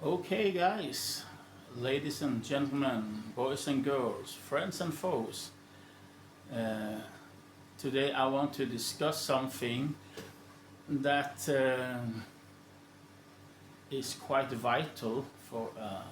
Okay, guys, ladies and gentlemen, boys and girls, friends and foes. Uh, Today I want to discuss something that is quite vital for a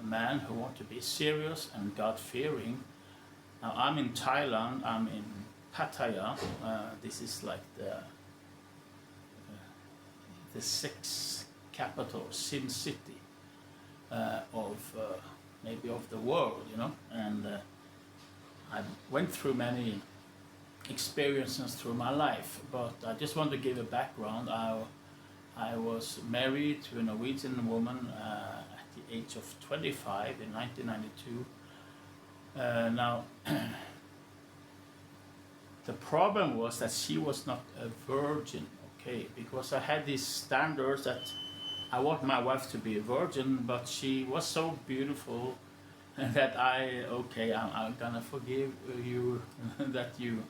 man who wants to be serious and God-fearing. Now I'm in Thailand. I'm in Pattaya. This is like the sixth capital, sin city of maybe of the world, and I went through many experiences through my life, but I just want to give a background. I was married to a Norwegian woman at the age of 25 in 1992. Now, the problem was that she was not a virgin, okay, because I had these standards that I want my wife to be a virgin, but she was so beautiful that I'm gonna forgive you that you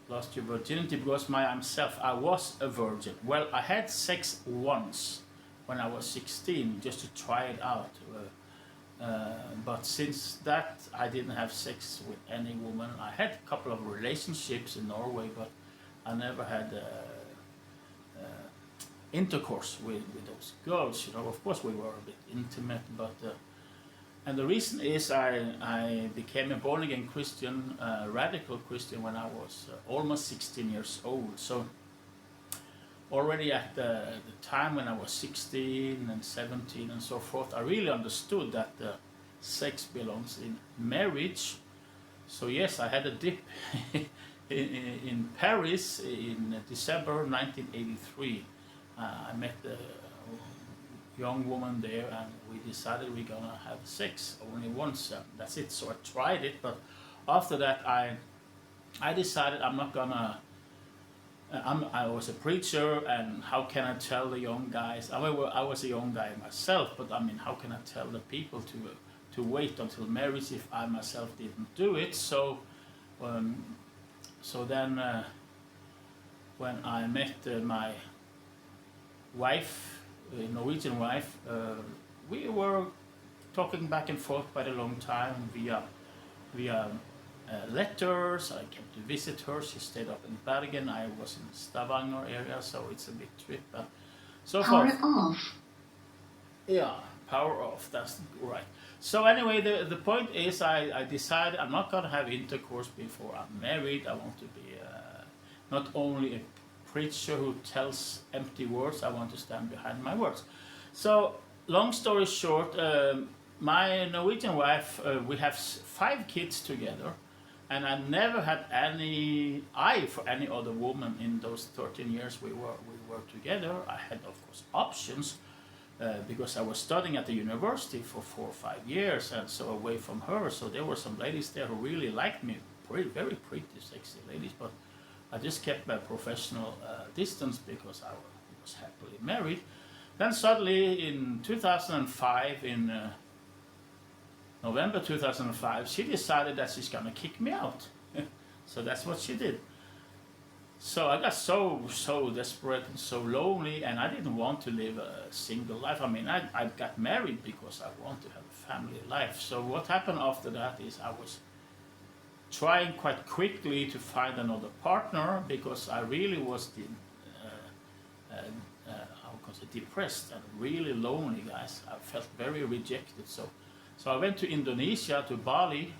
lost your virginity because myself, I was a virgin. Well, I had sex once when I was 16 just to try it out. But since that, I didn't have sex with any woman. I had a couple of relationships in Norway, but I never had intercourse with those girls. Of course, we were a bit intimate, but and the reason is I became a born again Christian, radical Christian, when I was almost 16 years old. So already at the time when I was 16 and 17 and so forth, I really understood that sex belongs in marriage. So yes, I had a dip in Paris in December 1983. I met a young woman there, and we decided we're gonna have sex only once. That's it. So I tried it, but after that, I decided I'm not gonna. I was a preacher, and how can I tell the young guys? I was a young guy myself, but I mean, how can I tell the people to wait until marriage if I myself didn't do it? So, um, so then when I met my wife, Norwegian wife, we were talking back and forth quite a long time via letters. I came to visit her. She stayed up in Bergen. I was in Stavanger area, so it's a big trip. So Power forth. off. Yeah, power off. That's right. So anyway, the point is, I decided I'm not gonna have intercourse before I'm married. I want to be not only a preacher who tells empty words. I want to stand behind my words. So long story short, my Norwegian wife, we have 5 kids together, and I never had any eye for any other woman in those 13 years we were together. I had, of course, options because I was studying at the university for 4 or 5 years, and so away from her. So there were some ladies there who really liked me, very pretty, sexy ladies. But I just kept my professional distance because I was happily married. Then suddenly in 2005, in November 2005, she decided that she's gonna kick me out. So that's what she did. So I got so desperate and so lonely, and I didn't want to live a single life. I mean, I got married because I want to have a family life. So what happened after that is I was trying quite quickly to find another partner because I really was how can I say, depressed and really lonely, guys. I felt very rejected. So I went to Indonesia, to Bali,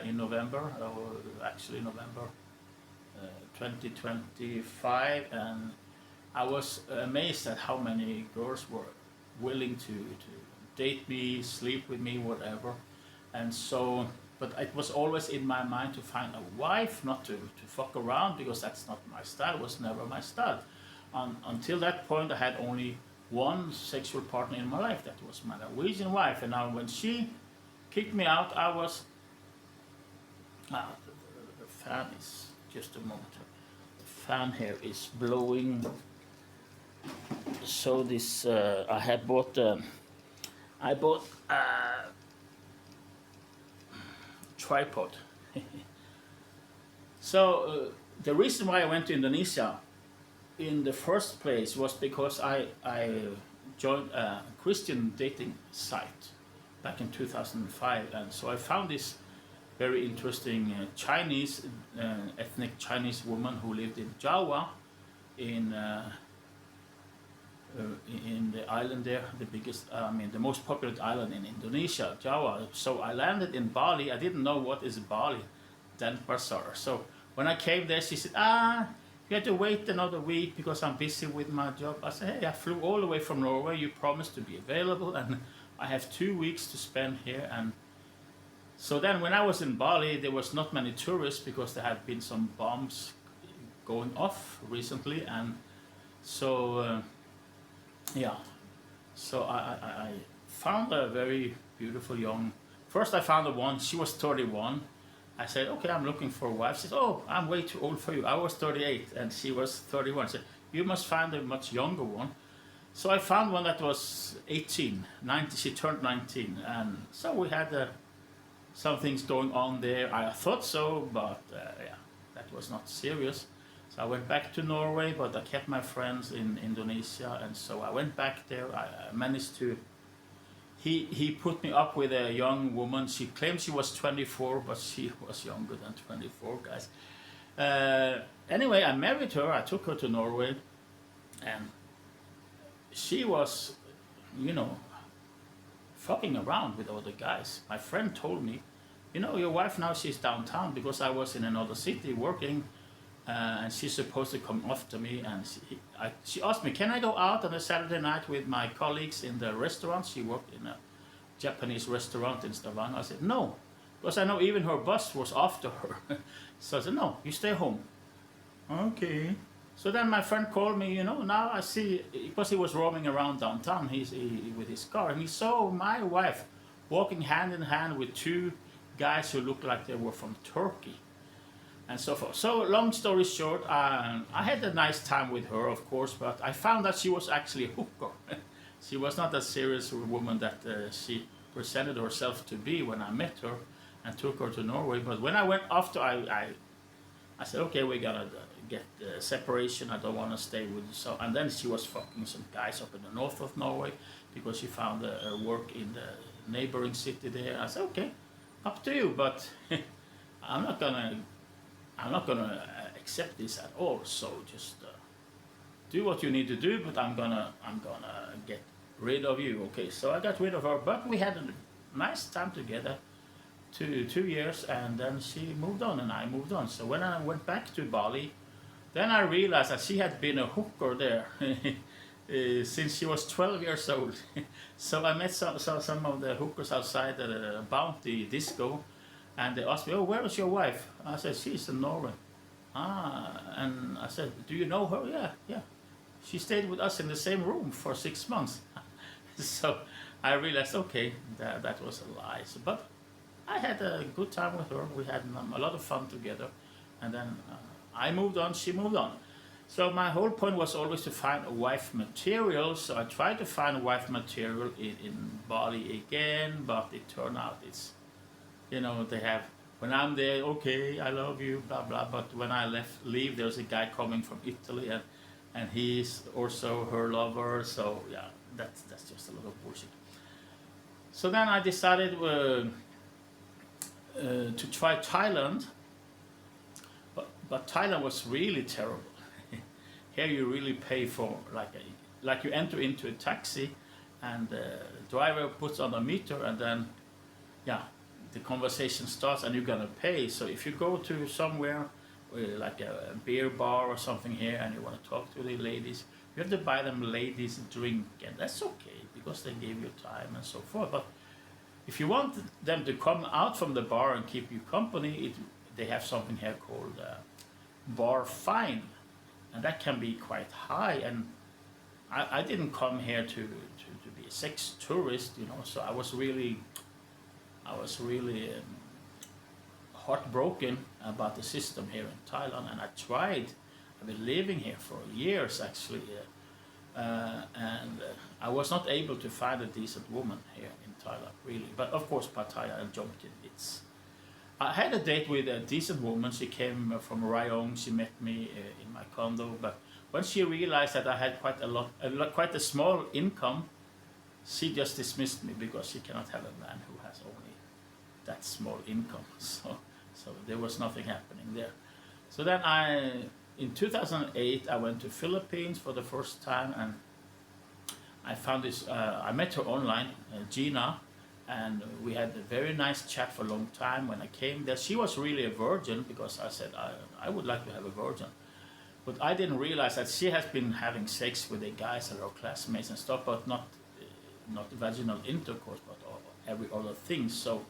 in November, or actually November 2025, and I was amazed at how many girls were willing to date me, sleep with me, whatever. And so, but it was always in my mind to find a wife, not to fuck around, because that's not my style. It was never my style. Until that point, I had only one sexual partner in my life. That was my Norwegian wife. And now when she kicked me out, I was. The fan is just a moment. The fan here is blowing. So this I had bought. I bought a tripod. So the reason why I went to Indonesia in the first place was because I joined a Christian dating site back in 2005, and so I found this very interesting Chinese, ethnic Chinese woman who lived in Java, in in the island there, the biggest, the most populated island in Indonesia, Java. So I landed in Bali. I didn't know what is Bali, Denpasar. So when I came there, she said, you have to wait another week because I'm busy with my job. I said, hey, I flew all the way from Norway. You promised to be available, and I have 2 weeks to spend here. And so then when I was in Bali, there was not many tourists because there had been some bombs going off recently. And so, so I found a very beautiful young, first I found a one, she was 31. I said, okay, I'm looking for a wife. She said, oh, I'm way too old for you. I was 38 and she was 31. I said, you must find a much younger one. So I found one that was 18, 19, she turned 19. And so we had some things going on there. I thought so, but that was not serious. So I went back to Norway, but I kept my friends in Indonesia. And so I went back there. I managed to, he put me up with a young woman. She claimed she was 24, but she was younger than 24, guys. Anyway, I married her. I took her to Norway. And she was, fucking around with other guys. My friend told me, your wife now, she's downtown because I was in another city working. And she's supposed to come after me, and she asked me, can I go out on a Saturday night with my colleagues in the restaurant? She worked in a Japanese restaurant in Stavanger. I said, no, because I know even her boss was after her. So I said, no, you stay home. Okay. So then my friend called me, now I see, because he was roaming around downtown with his car, and he saw my wife walking hand in hand with 2 guys who looked like they were from Turkey. And so forth. So long story short, I had a nice time with her, of course, but I found that she was actually a hooker. She was not a serious woman that she presented herself to be when I met her and took her to Norway. But when I went after, I said, okay, we're gonna get separation. I don't want to stay with you. So, and then she was fucking some guys up in the north of Norway because she found a work in the neighboring city there. I said, okay, up to you, but I'm not gonna accept this at all. So just do what you need to do. But I'm gonna get rid of you. Okay. So I got rid of her. But we had a nice time together, 2 years, and then she moved on and I moved on. So when I went back to Bali, then I realized that she had been a hooker there since she was 12 years old. So I met some of the hookers outside the Bounty disco. And they asked me, oh, where is your wife? I said, she's in Norway. And I said, do you know her? Yeah. She stayed with us in the same room for 6 months. So I realized, okay, that was a lie. So, but I had a good time with her. We had a lot of fun together. And then I moved on, she moved on. So my whole point was always to find a wife material. So I tried to find a wife material in Bali again, but it turned out it's, they have, when I'm there, okay, I love you, blah, blah. But when I leave, there's a guy coming from Italy and he's also her lover. So yeah, that's just a lot of bullshit. So then I decided to try Thailand. But Thailand was really terrible. Here you really pay for, like you enter into a taxi and the driver puts on a meter and then, the conversation starts and you're gonna pay. So if you go to somewhere like a beer bar or something here and you want to talk to the ladies, you have to buy them ladies a drink, and that's okay because they gave you time and so forth. But if you want them to come out from the bar and keep you company, they have something here called bar fine, and that can be quite high. And I didn't come here to be a sex tourist, so I was really heartbroken about the system here in Thailand, and I've been living here for years actually, and I was not able to find a decent woman here in Thailand, really. But of course, Pattaya and jumped in. I had a date with a decent woman. She came from Rayong. She met me in my condo, but when she realized that I had quite a small income, she just dismissed me because she cannot have a man who has only that small income. So there was nothing happening there. So then in 2008, I went to Philippines for the first time, and I found this. I met her online, Gina, and we had a very nice chat for a long time. When I came there, she was really a virgin because I said I would like to have a virgin, but I didn't realize that she has been having sex with the guys that are classmates and stuff, but not vaginal intercourse, but every other thing. So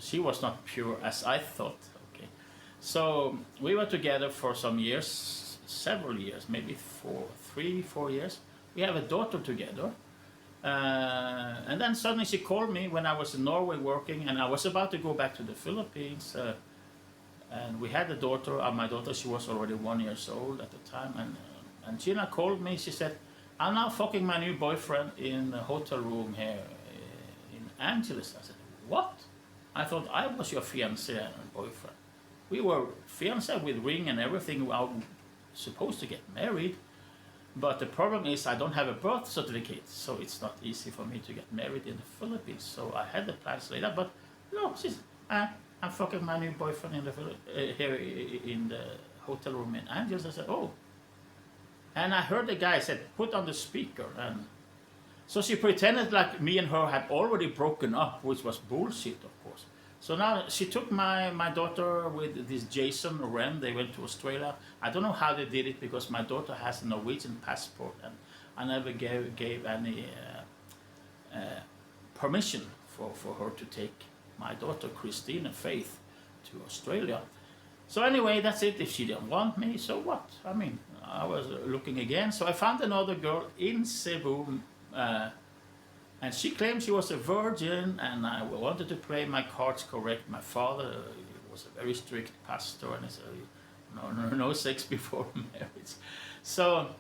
she was not pure as I thought. Okay, so we were together for some years, several years, maybe 4 years. We have a daughter together. And then suddenly she called me when I was in Norway working, and I was about to go back to the Philippines. And we had a daughter. My daughter, she was already 1 year old at the time. And Gina called me. She said, "I'm now fucking my new boyfriend in a hotel room here in Angeles." I said, "What?" I thought I was your fiancé and boyfriend. We were fiancé with ring and everything. We were supposed to get married. But the problem is I don't have a birth certificate, so it's not easy for me to get married in the Philippines. So I had the plans later, but no, I'm fucking my new boyfriend here in the hotel room in Angeles. I said, "Oh." And I heard the guy said, "Put on the speaker." And so she pretended like me and her had already broken up, which was bullshit, of course. So now she took my daughter with this Jason Wren. They went to Australia. I don't know how they did it because my daughter has a Norwegian passport, and I never gave any permission for her to take my daughter Christine Faith to Australia. So anyway, that's it. If she didn't want me, so what? I mean, I was looking again. So I found another girl in Cebu. And she claimed she was a virgin, and I wanted to play my cards correct. My father was a very strict pastor, and he said, no sex before marriage. So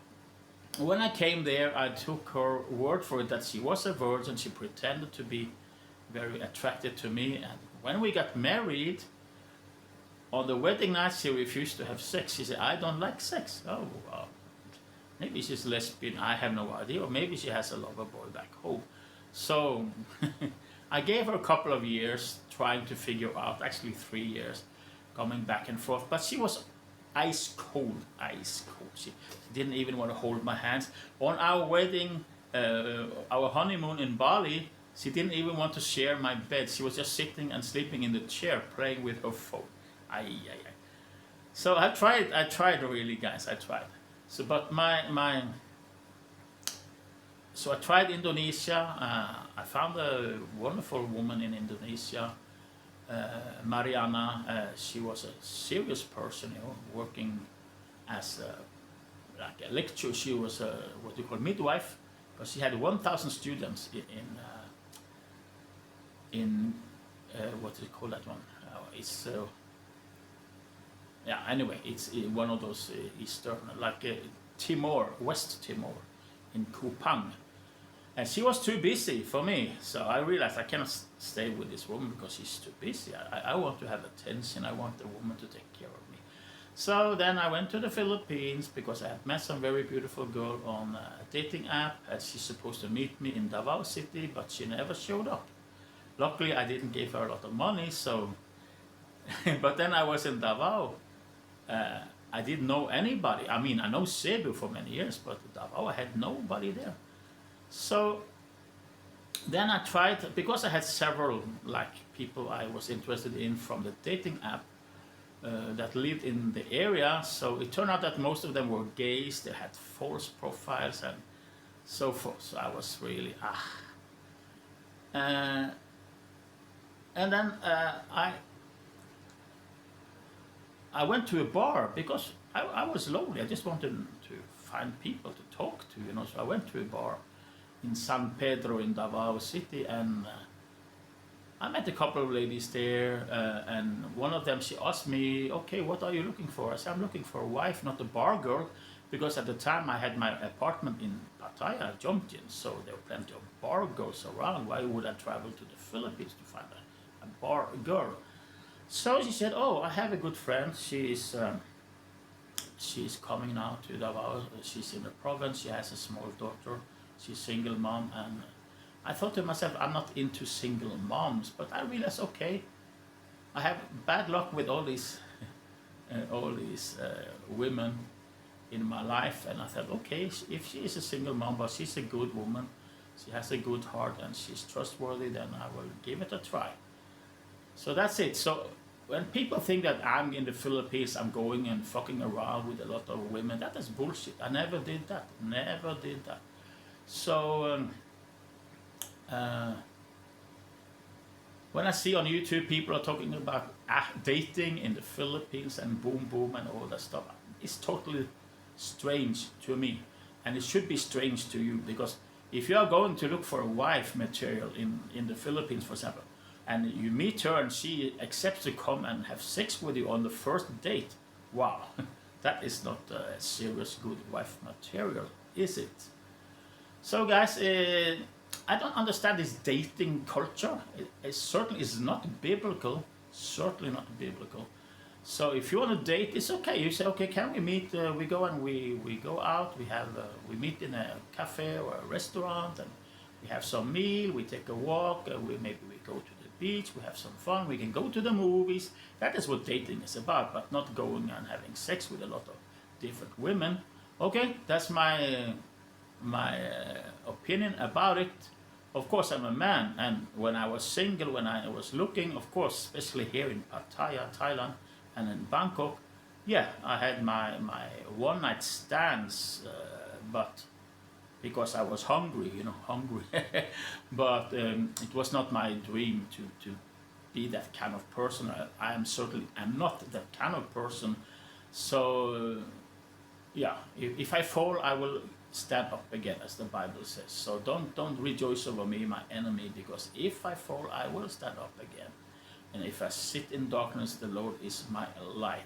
when I came there, I took her word for it that she was a virgin. She pretended to be very attracted to me, and when we got married, on the wedding night, she refused to have sex. She said, "I don't like sex." Oh, wow. Maybe she's lesbian, I have no idea, or maybe she has a lover boy back home. So I gave her a couple of years trying to figure out, actually 3 years, coming back and forth. But she was ice cold. She didn't even want to hold my hands. On our wedding, our honeymoon in Bali, she didn't even want to share my bed. She was just sitting and sleeping in the chair, playing with her phone. So I tried really, guys, I tried. So, but So I tried Indonesia. I found a wonderful woman in Indonesia, Mariana. She was a serious person, working as like a lecturer. She was a what you call midwife, because she had 1,000 students in what do you call that one? It's yeah. Anyway, it's one of those eastern, like Timor, West Timor, in Kupang. And she was too busy for me, so I realized I cannot stay with this woman because she's too busy. I want to have attention. I want the woman to take care of me. So then I went to the Philippines because I had met some very beautiful girl on a dating app, and she's supposed to meet me in Davao City, but she never showed up. Luckily, I didn't give her a lot of money, so... But then I was in Davao. I didn't know anybody. I mean, I know Cebu for many years, but Davao, I had nobody there. So then I tried, because I had several people I was interested in from the dating app that lived in the area. So it turned out that most of them were gays. They had false profiles and so forth. So I was really and then I went to a bar because I was lonely. I just wanted to find people to talk to, So I went to a bar in San Pedro in Davao City, and I met a couple of ladies there, and one of them, she asked me, "Okay, what are you looking for?" I said, "I'm looking for a wife, not a bar girl," because at the time I had my apartment in Pattaya, Jomtien, so there were plenty of bar girls around. Why would I travel to the Philippines to find a bar girl? So she said, "Oh, I have a good friend. She is she's coming now to Davao. She's in the province. She has a small daughter. She's single mom, and I thought to myself, I'm not into single moms, but I realized, okay, I have bad luck with all these women in my life, and I thought, okay, if she is a single mom, but she's a good woman, she has a good heart, and she's trustworthy, then I will give it a try. So that's it. So when people think that I'm in the Philippines, I'm going and fucking around with a lot of women, that is bullshit. I never did that. Never did that. So when I see on YouTube people are talking about dating in the Philippines and boom boom and all that stuff, it's totally strange to me, and it should be strange to you, because if you are going to look for a wife material in the Philippines, for example, and you meet her and she accepts to come and have sex with you on the first date, wow, that is not a serious good wife material, is it? So guys, I don't understand this dating culture. It certainly is not biblical. Certainly not biblical. So if you want to date, it's okay. You say, okay, can we meet? We go and we go out. We meet in a cafe or a restaurant, and we have some meal. We take a walk. Maybe we go to the beach. We have some fun. We can go to the movies. That is what dating is about, but not going and having sex with a lot of different women. Okay, that's my opinion about it. Of course, I'm a man, and when I was single, when I was looking, of course, especially here in Pattaya, Thailand, and in Bangkok, yeah, I had my one-night stands, but because I was hungry, hungry. But it was not my dream to be that kind of person. I am certainly not that kind of person. So, yeah, if I fall, I will stand up again, as the Bible says. So don't rejoice over me, my enemy, because if I fall, I will stand up again. And if I sit in darkness, the Lord is my light.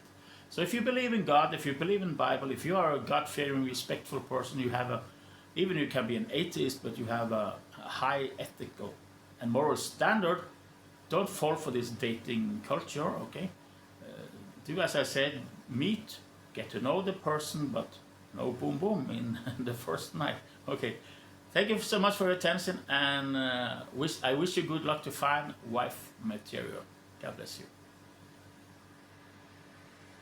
So if you believe in God, if you believe in Bible, if you are a God-fearing, respectful person, even you can be an atheist, but you have a high ethical and moral standard, don't fall for this dating culture, okay? Do as I said, meet, get to know the person, but no boom boom in the first night. Okay, thank you so much for your attention, and I wish you good luck to find wife material. God bless you.